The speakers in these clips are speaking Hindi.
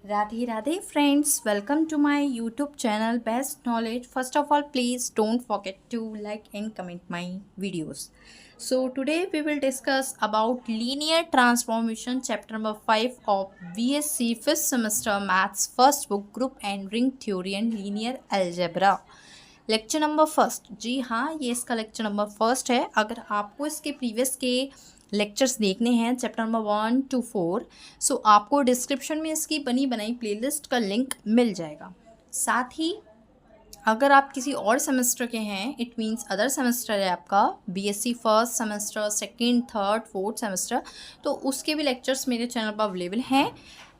Radhe Radhe friends, welcome to my YouTube channel Best Knowledge. First of all, please don't forget to like and comment my videos. So today we will discuss about linear transformation chapter number 5 of BSc 5th semester maths first book group and ring theory and linear algebra. Lecture number first, जी हाँ, ये इसका लेक्चर नंबर फर्स्ट है। अगर आपको इसके प्रीवियस के लेक्चर्स देखने हैं चैप्टर नंबर 1 to 4, सो आपको डिस्क्रिप्शन में इसकी बनी बनाई प्लेलिस्ट का लिंक मिल जाएगा। साथ ही अगर आप किसी और सेमेस्टर के हैं, इट मीन्स अदर सेमेस्टर है आपका, BSc first semester, second, third, fourth semester, तो उसके भी लेक्चर्स मेरे चैनल पर अवेलेबल हैं,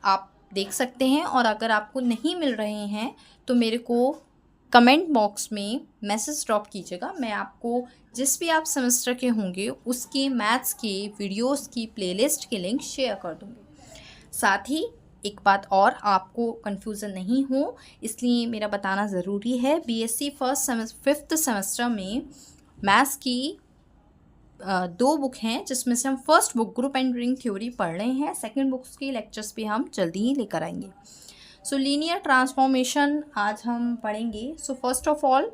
आप देख सकते हैं। और अगर आपको नहीं मिल रहे हैं तो मेरे को कमेंट बॉक्स में मैसेज ड्रॉप कीजिएगा। मैं आपको जिस भी आप सेमेस्टर के होंगे उसके मैथ्स के वीडियोस की प्लेलिस्ट के लिंक शेयर कर दूँगी। साथ ही एक बात और, आपको कन्फ्यूज़न नहीं हो इसलिए मेरा बताना ज़रूरी है, बीएससी फिफ्थ सेमेस्टर में मैथ्स की 2 बुक हैं, जिसमें से हम first book group and ring theory पढ़ रहे हैं। सेकेंड बुक्स के लेक्चर्स भी हम जल्दी ही लेकर आएंगे। सो लीनियर ट्रांसफॉर्मेशन आज हम पढ़ेंगे। So first of all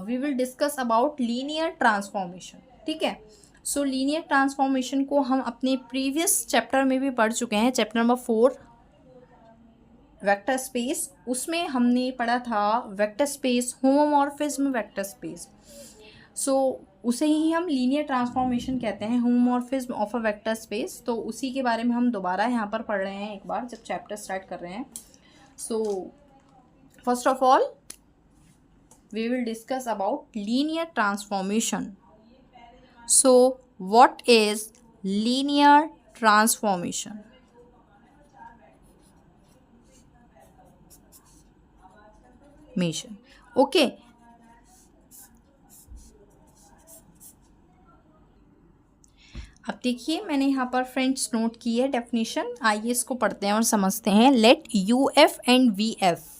we will discuss about linear transformation, ठीक है। सो लीनियर ट्रांसफॉर्मेशन को हम अपने प्रीवियस चैप्टर में भी पढ़ चुके हैं, चैप्टर नंबर 4 वेक्टर स्पेस। उसमें हमने पढ़ा था vector space, homomorphism vector space. So उसे ही हम लीनियर ट्रांसफॉर्मेशन कहते हैं, homomorphism of a vector space. तो उसी के बारे में हम दोबारा यहाँ पर पढ़ रहे हैं एक बार, जब चैप्टर स्टार्ट कर रहे हैं। सो first of all we will discuss about linear transformation. So what is linear transformation? Okay. अब देखिए मैंने यहाँ पर फ्रेंड्स नोट की है डेफिनेशन, आइए इसको पढ़ते हैं और समझते हैं। Let U F and V F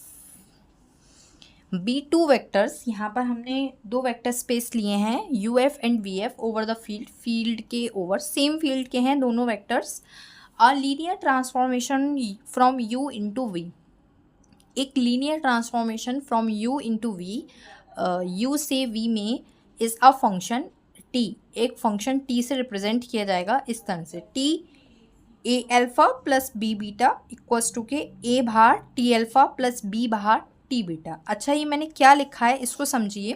be two vectors, यहाँ पर हमने 2 वेक्टर स्पेस लिए हैं, U F and V F, over the field K over, same field के हैं दोनों vectors. A linear transformation from U into V, एक linear transformation from U into V, U से वी में, इज़ अ फंक्शन टी, एक फंक्शन टी से रिप्रेजेंट किया जाएगा इस तरह से, T A alpha plus b beta equals to के ए बाहर टी अल्फ़ा प्लस बी बाहर टी बीटा। अच्छा, ये मैंने क्या लिखा है इसको समझिए।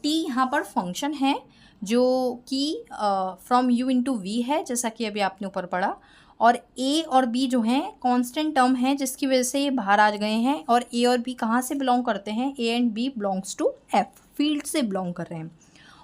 टी यहाँ पर फंक्शन है जो कि फ्रॉम यू इंटू वी है, जैसा कि अभी आपने ऊपर पढ़ा, और ए और बी जो हैं कांस्टेंट टर्म है, जिसकी वजह से ये बाहर आ गए हैं। और ए और बी कहाँ से बिलोंग करते हैं? A and b belongs to F, field से बिलोंग कर रहे हैं।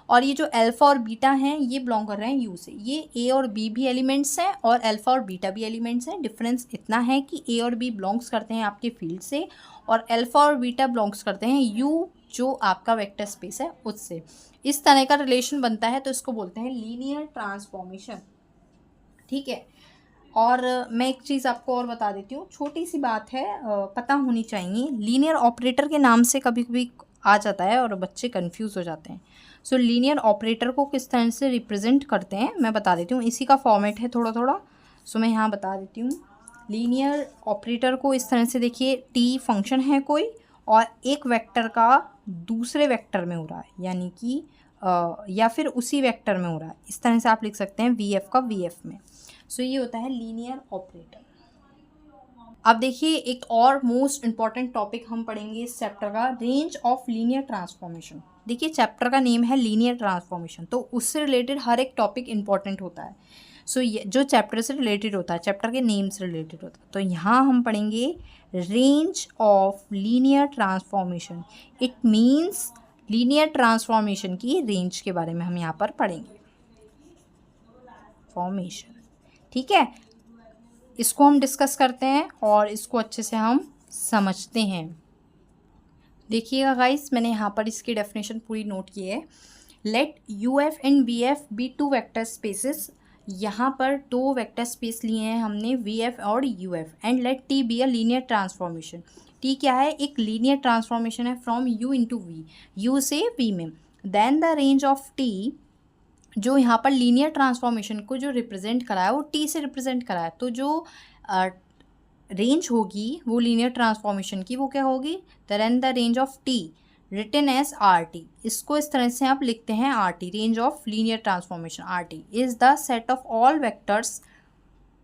और ये जो अल्फ़ा और बीटा हैं ये बिलोंग कर रहे हैं यू से। ये ए और बी भी एलिमेंट्स हैं और अल्फ़ा और बीटा भी एलिमेंट्स हैं। डिफरेंस इतना है कि ए और बी बिलोंग्स करते हैं आपके फील्ड से, और अल्फ़ा और बीटा बिलोंग्स करते हैं यू जो आपका वेक्टर स्पेस है उससे। इस तरह का रिलेशन बनता है, तो इसको बोलते हैं लीनियर ट्रांसफॉर्मेशन, ठीक है। और मैं एक चीज़ आपको और बता देती हूँ, छोटी सी बात है, पता होनी चाहिए। लीनियर ऑपरेटर के नाम से कभी कभी आ जाता है और बच्चे कंफ्यूज हो जाते हैं। सो लीनियर ऑपरेटर को किस तरह से रिप्रेजेंट करते हैं मैं बता देती हूँ, इसी का फॉर्मेट है थोड़ा थोड़ा। सो मैं यहाँ बता देती हूँ। लीनियर ऑपरेटर को इस तरह से देखिए, टी फंक्शन है कोई और एक वेक्टर का दूसरे वेक्टर में हो रहा है, यानी कि या फिर उसी वेक्टर में हो रहा है, इस तरह से आप लिख सकते हैं वी एफ का वी एफ में। सो ये होता है लीनियर ऑपरेटर। अब देखिए एक और मोस्ट इम्पॉर्टेंट टॉपिक हम पढ़ेंगे इस चैप्टर का, रेंज ऑफ लीनियर ट्रांसफॉर्मेशन। देखिए चैप्टर का नेम है लीनियर ट्रांसफॉर्मेशन, तो उससे रिलेटेड हर एक टॉपिक इंपॉर्टेंट होता है। सो ये जो चैप्टर से रिलेटेड होता है, चैप्टर के नेम से रिलेटेड होता है। तो यहाँ हम पढ़ेंगे range of linear transformation, it means linear transformation की रेंज के बारे में हम यहाँ पर पढ़ेंगे, फॉर्मेशन, ठीक है। इसको हम डिस्कस करते हैं और इसको अच्छे से हम समझते हैं। देखिएगा गाइस, मैंने यहाँ पर इसकी डेफिनेशन पूरी नोट की है। Let U F and V F be two vector spaces, यहाँ पर 2 वेक्टर स्पेस लिए हैं हमने, वी एफ और U F, and let T be a linear transformation. T क्या है? एक लीनियर ट्रांसफॉर्मेशन है from U into V, U से वी में। Then the range of T, जो यहाँ पर लीनियर ट्रांसफॉर्मेशन को जो रिप्रेजेंट करा है वो टी से रिप्रेजेंट करा है, तो जो रेंज होगी वो लीनियर ट्रांसफॉर्मेशन की, वो क्या होगी, then the range of T written as R T, इसको इस तरह से आप लिखते हैं R T, range of linear transformation R T is the set of all vectors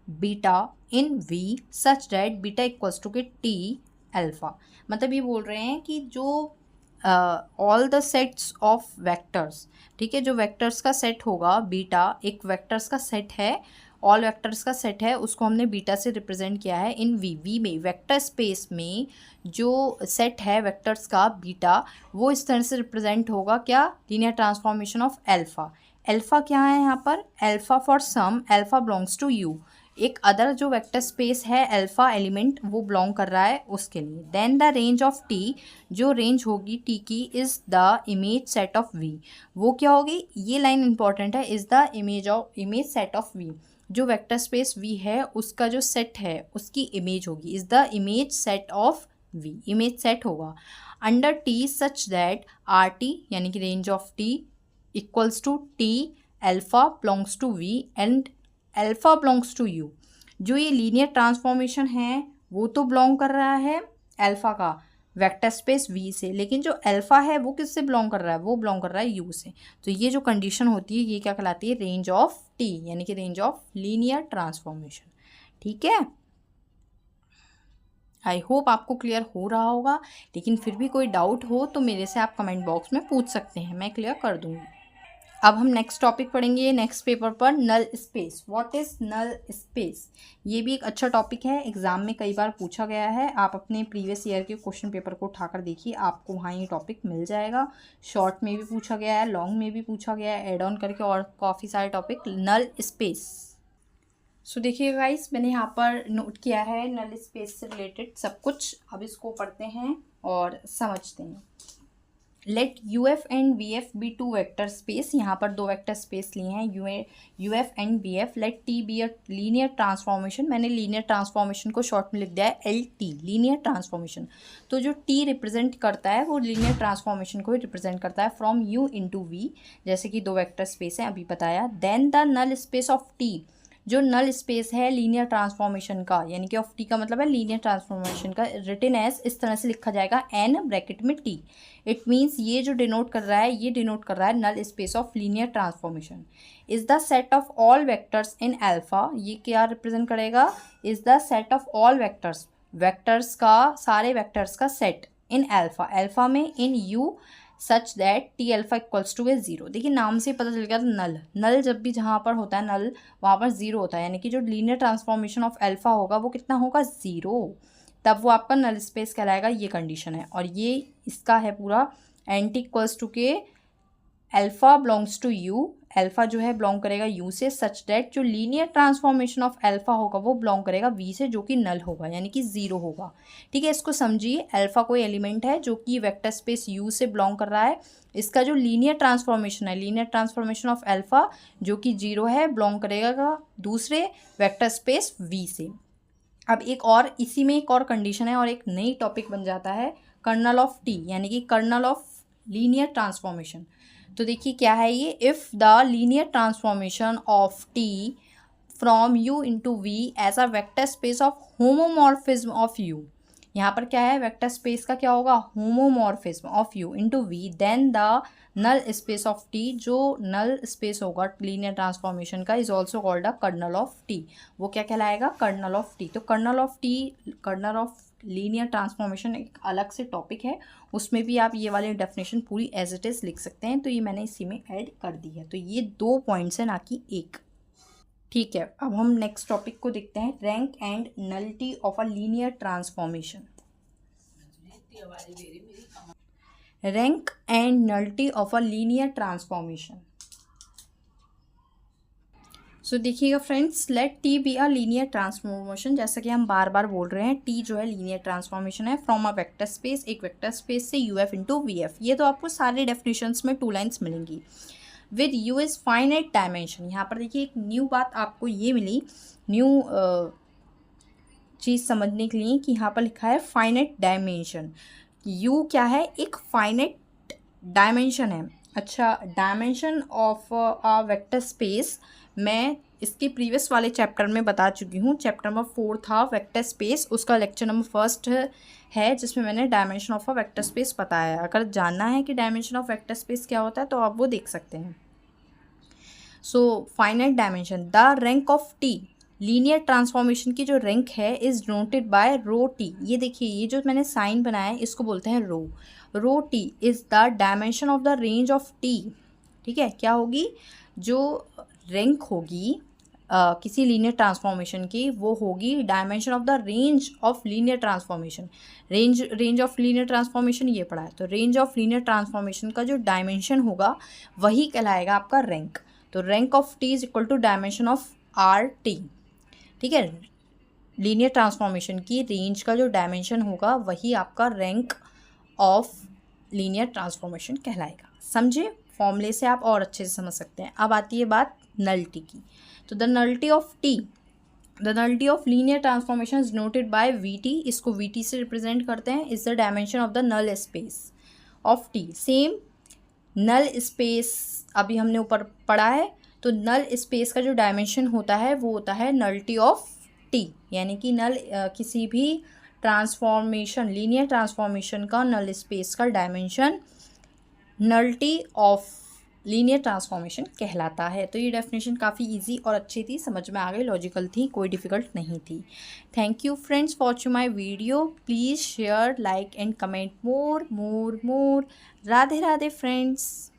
beta in V such that beta equals to के टी अल्फा। मतलब ये बोल रहे हैं कि जो all the sets of vectors, ठीक है, जो वेक्टर्स का सेट होगा बीटा, एक वेक्टर्स का सेट है, ऑल वेक्टर्स का सेट है, उसको हमने बीटा से रिप्रेजेंट किया है इन वी। वी में वेक्टर स्पेस में जो सेट है वेक्टर्स का बीटा, वो इस तरह से रिप्रेजेंट होगा क्या, linear transformation of alpha. Alpha क्या है यहाँ पर, alpha for some alpha belongs to U, एक अदर जो वेक्टर स्पेस है अल्फा एलिमेंट वो बिलोंग कर रहा है उसके लिए। Then the range of T, जो रेंज होगी टी की, is the image set of V, वो क्या होगी, ये लाइन इंपॉर्टेंट है, is the image set of V, जो वेक्टर स्पेस वी है उसका जो सेट है उसकी इमेज होगी, is the image set of V, image set होगा under T such that R T यानी कि range of T equals to T alpha belongs to V and alpha belongs to U. जो ये लीनियर ट्रांसफॉर्मेशन है वो तो बिलोंग कर रहा है अल्फा का वेक्टर स्पेस वी से, लेकिन जो अल्फा है वो किससे बिलोंग कर रहा है, वो बिलोंग कर रहा है यू से। तो ये जो कंडीशन होती है ये क्या कहलाती है, रेंज ऑफ टी, यानी कि रेंज ऑफ लीनियर ट्रांसफॉर्मेशन। ठीक है, आई होप आपको क्लियर हो रहा होगा, लेकिन फिर भी कोई डाउट हो तो मेरे से आप कमेंट बॉक्स में पूछ सकते हैं, मैं क्लियर कर दूँगी। अब हम नेक्स्ट टॉपिक पढ़ेंगे नेक्स्ट पेपर पर, null space. What is null space, ये भी एक अच्छा टॉपिक है, एग्जाम में कई बार पूछा गया है। आप अपने प्रीवियस ईयर के क्वेश्चन पेपर को उठाकर देखिए, आपको वहाँ ये टॉपिक मिल जाएगा। शॉर्ट में भी पूछा गया है, लॉन्ग में भी पूछा गया है, एड ऑन करके और काफ़ी सारे टॉपिक। नल स्पेस, सो देखिए गाइस, मैंने यहाँ पर नोट किया है नल स्पेस से रिलेटेड सब कुछ। अब इसको पढ़ते हैं और समझते हैं। Let U F and V F be two vector space, यहाँ पर दो वेक्टर स्पेस लिए हैं U F and V F. Let T be a linear transformation, मैंने लीनियर ट्रांसफॉर्मेशन को शॉर्ट में लिख दिया है एल टी, लीनियर ट्रांसफॉर्मेशन। तो जो टी रिप्रेजेंट करता है वो लीनियर ट्रांसफॉर्मेशन को ही रिप्रेजेंट करता है फ्रॉम यू इंटू वी, जैसे कि दो वेक्टर स्पेस हैं अभी बताया। Then the null space of T, जो नल स्पेस है लीनियर ट्रांसफॉर्मेशन का, यानी कि ऑफ टी का मतलब है लीनियर ट्रांसफॉर्मेशन का, रिटन एज इस तरह से लिखा जाएगा एन ब्रैकेट में टी। इट मीन्स ये जो डिनोट कर रहा है, ये डिनोट कर रहा है null space of linear transformation. Is the set of all vectors in alpha, ये क्या रिप्रेजेंट करेगा, is the set of all vectors, vectors का, सारे वेक्टर्स का सेट इन अल्फा, अल्फा में in U such that T alpha equals to a zero. देखिए नाम से पता चल गया था नल, नल जब भी जहाँ पर होता है नल वहाँ पर ज़ीरो होता है, यानी कि जो लीनियर ट्रांसफॉर्मेशन ऑफ अल्फा होगा वो कितना होगा, ज़ीरो, तब वो आपका नल स्पेस कहलाएगा। ये कंडीशन है और ये इसका है पूरा एन टी इक्वल्स टू के alpha belongs to U, alpha जो है बिलोंग करेगा यू से, सच दैट जो लीनियर ट्रांसफॉर्मेशन ऑफ अल्फा होगा वो बिलोंग करेगा वी से, जो कि नल होगा यानी कि ज़ीरो होगा। ठीक है, इसको समझिए, अल्फा कोई एलिमेंट है जो कि वेक्टर स्पेस यू से बिलोंग कर रहा है, इसका जो लीनियर ट्रांसफॉर्मेशन है, लीनियर ट्रांसफॉर्मेशन ऑफ अल्फा जो कि जीरो है, बिलोंग करेगा दूसरे वेक्टर स्पेस वी से। अब एक और इसी में एक और कंडीशन है और एक नई टॉपिक बन जाता है कर्नल ऑफ टी, यानी कि कर्नल ऑफ लीनियर ट्रांसफॉर्मेशन। तो देखिए क्या है ये, if the linear transformation of T from U into V as a vector space of homomorphism of U, यहाँ पर क्या है, वेक्टर स्पेस का क्या होगा, homomorphism of U into V, then the null space of T, जो नल स्पेस होगा लीनियर ट्रांसफॉर्मेशन का, is also called a kernel of T, वो क्या कहलाएगा, कर्नल ऑफ टी। तो kernel of T, kernel of linear transformation एक अलग से टॉपिक है, उसमें भी आप ये वाली डेफिनेशन पूरी एज इट इज़ लिख सकते हैं, तो ये मैंने इसी में ऐड कर दी है। तो ये 2 पॉइंट्स हैं ना कि एक। ठीक है, अब हम नेक्स्ट टॉपिक को देखते हैं, rank and nullity of a linear transformation. Rank and nullity of a linear transformation. So देखिएगा friends, let T be a linear transformation, जैसा कि हम बार बार बोल रहे हैं, टी जो है लीनियर ट्रांसफॉर्मेशन है फ्रॉम अ वेक्टर स्पेस, एक वेक्टर स्पेस से U F into V F. ये तो आपको सारे डेफिनेशंस में 2 लाइन्स मिलेंगी। With you is finite dimension, यहाँ पर देखिए एक न्यू बात आपको ये मिली, न्यू चीज़ समझने के लिए कि यहाँ पर लिखा है फाइनाइट डायमेंशन। यू क्या है, एक फाइनाइट डायमेंशन है। अच्छा, dimension of a vector space मैं इसके प्रीवियस वाले चैप्टर में बता चुकी हूँ। चैप्टर नंबर 4 था वेक्टर स्पेस, उसका लेक्चर नंबर 1 है जिसमें मैंने dimension of a vector space बताया। अगर जानना है कि डायमेंशन ऑफ वेक्टर स्पेस क्या होता है तो आप वो देख सकते हैं। So finite dimension, the rank of T, linear transformation की जो रैंक है is noted by rho T. ये देखिए, ये जो मैंने साइन बनाया है इसको बोलते हैं rho. Rho T is the dimension of the range of T. ठीक है, क्या होगी, जो रैंक होगी किसी लीनियर ट्रांसफॉर्मेशन की, वो होगी dimension of the range of linear transformation. Range of linear transformation ये पढ़ा है, तो रेंज ऑफ लीनियर ट्रांसफॉर्मेशन का जो डायमेंशन होगा वही कहलाएगा आपका रैंक। तो rank of T is equal to dimension of R T. ठीक है, लीनियर ट्रांसफॉर्मेशन की रेंज का जो डायमेंशन होगा वही आपका रैंक ऑफ लीनियर ट्रांसफॉर्मेशन कहलाएगा। समझे, फॉर्मूले से आप और अच्छे से समझ सकते हैं। अब आती है बात नलिटी की। तो the nullity of T, the nullity of linear transformation is noted by V T, इसको वी टी से रिप्रेजेंट करते हैं, is the dimension of the null space of T. Same null space अभी हमने ऊपर पढ़ा है, तो नल स्पेस का जो डायमेंशन होता है वो होता है नलिटी ऑफ टी, यानी कि नल किसी भी ट्रांसफॉर्मेशन, लीनियर ट्रांसफॉर्मेशन का नल स्पेस का dimension nullity of linear transformation कहलाता है। तो ये डेफिनेशन काफ़ी इजी और अच्छी थी, समझ में आ गई, लॉजिकल थी, कोई डिफ़िकल्ट नहीं थी। Thank you friends for watching my video. Please share, like and comment more. Radhe Radhe friends.